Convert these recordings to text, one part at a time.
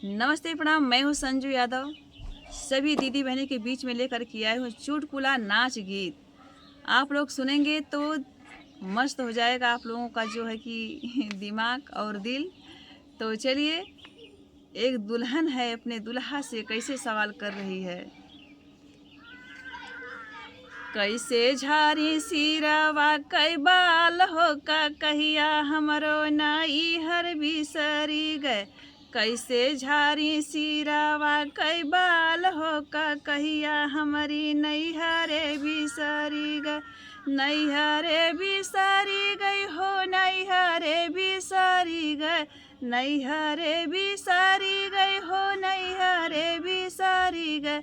नमस्ते प्रणाम। मैं हूँ संजू यादव। सभी दीदी बहनी के बीच में लेकर के आई हूँ चुटकुला नाच गीत। आप लोग सुनेंगे तो मस्त हो जाएगा आप लोगों का जो है कि दिमाग और दिल। तो चलिए, एक दुल्हन है अपने दुल्हा से कैसे सवाल कर रही है। कैसे झारी सिरवा कई बाल हो का कहिया हमरो नाई हर बिसरी गए। कैसे झारी सिरवा कई बाल हो का कहिया हमारी नैहरे बिसरी गए। नैहरे बिसरी गई हो नैहरे बिसरी गए। नैहरे बिसरी गई हो नैहरे बिसरी गए।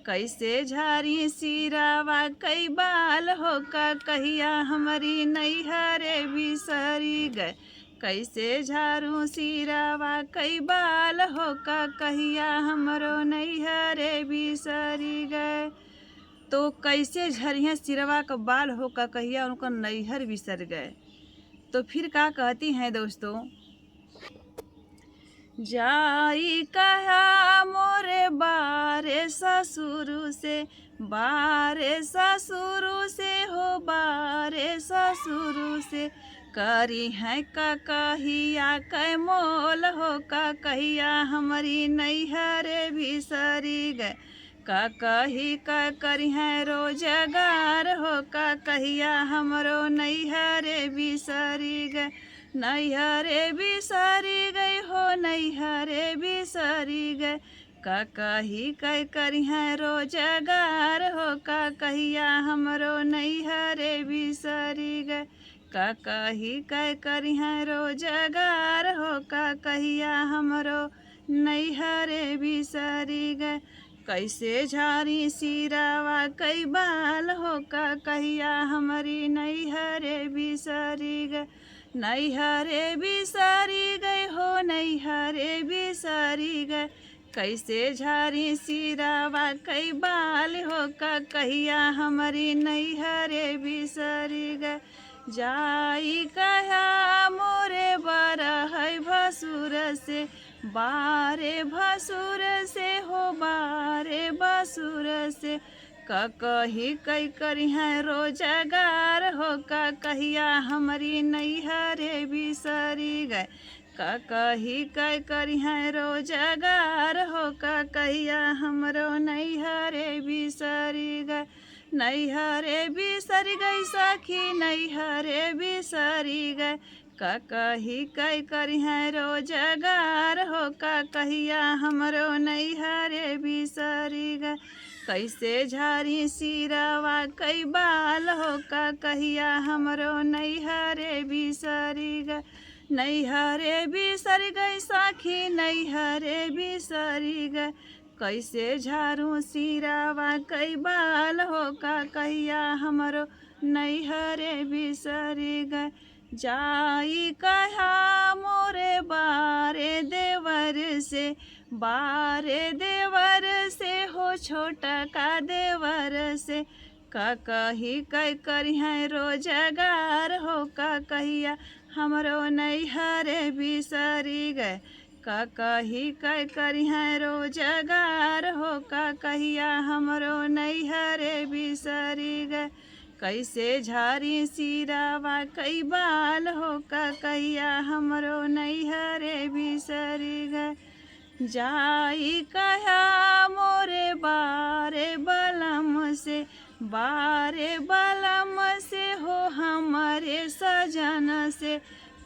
कैसे झारी सिरवा कई बाल हो का कहिया हमारी नैहरे बिसरी गए। कैसे झारू सिरवा कई बाल हो का कहिया हमरो नैहरे बिसरी गए। तो कैसे झरिया सिरवा का बाल हो का कहिया उनका नैहर बिसर गए। तो फिर क्या कहती हैं दोस्तों। जाई कहा मोरे बारे ससुर से, बारे ससुर से हो बारे ससुर से। करी है का कहिया कै मोल हो का कहिया हमारी नैहरे बिसरी गए। का कही का करी है रोजगार हो का कहिया हमरो नैहरे बिसरी गए। नैहरे बिसरी गई हो नैहरे बिसरी गए। का कही कै करी है रोजगार हो का कहिया हमरो नैहरे बिसरी गए। का कही कै करी है रोजगार हो का कहिया हमरो नैहरे बिसरी गए। कैसे झारी सिरवा कई बाल हो का कहिया हमारी नैहरे बिसरी गए। नैहरे बिसरी गए हो नैहरे बिसरी गए। कैसे झारी सिरवा कई बाल हो का कहिया हमारी नैहरे बिसरी गए। जाई कहा मोरे बरह भसुर से, बारे भसुर से हो बारे भसुर से। का कही कई करी है रोजगार हो का कहिया हमारी नैहरे बिसरी गए। का कही कई करी है रोजगार हो का कहिया हमरो नैहरे बिसरी गए। नैहरे बिसरी गई सखी नैहरे बिसरी गए। का कही कई करी है रोजगार हो का कहिया हमरो नैहरे बिसरी गए। कैसे झारी सिरवा कई बाल हो का कहिया हमरो नैहरे बिसरी गए। नैहरे बिसरी गई सखी नैहरे बिसरी गए। कैसे झारू सिरवा कई बाल हो का कहिया हमरो नैहरे बिसरी गए। जाई कहा मोरे बारे देवर से, बारे देवर से हो छोटा का देवर से। का कही कई करी है रोजगार हो का कहिया हमरो नैहरे बिसरी गए। का कही कई करी है रोजगार हो का कहिया हमरो नैहरे बिसरी गए। कैसे झारी सिरवा कई बाल हो का कहिया हमरो नैहरे बिसरी गए। जाई कहा मोरे बारे बलम से, बारे बलम से हो हमारे सजन से।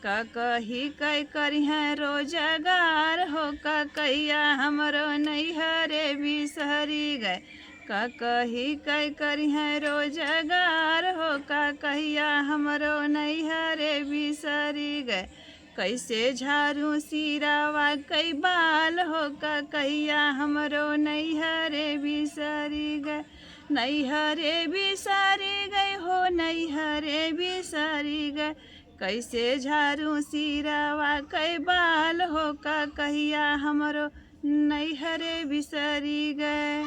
का कही कई करी है रोजगार हो का कहिया हमरो नैहरे बिसरी गए। का कही कई करी है रोजगार हो का कहिया हमरो नैहरे बिसरी गए। कैसे झारू सिरवा कई बाल हो का कहिया हमरो नैहरे बिसरी गए। नैहरे बिसरी गए हो नैहरे बिसरी गए। कैसे झारू सिरवा कई बाल हो का कहिया हमरो नैहरे बिसरी गए।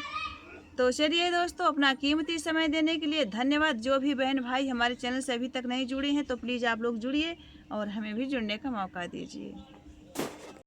तो चलिए दोस्तों, अपना कीमती समय देने के लिए धन्यवाद। जो भी बहन भाई हमारे चैनल से अभी तक नहीं जुड़े हैं तो प्लीज़ आप लोग जुड़िए और हमें भी जुड़ने का मौका दीजिए।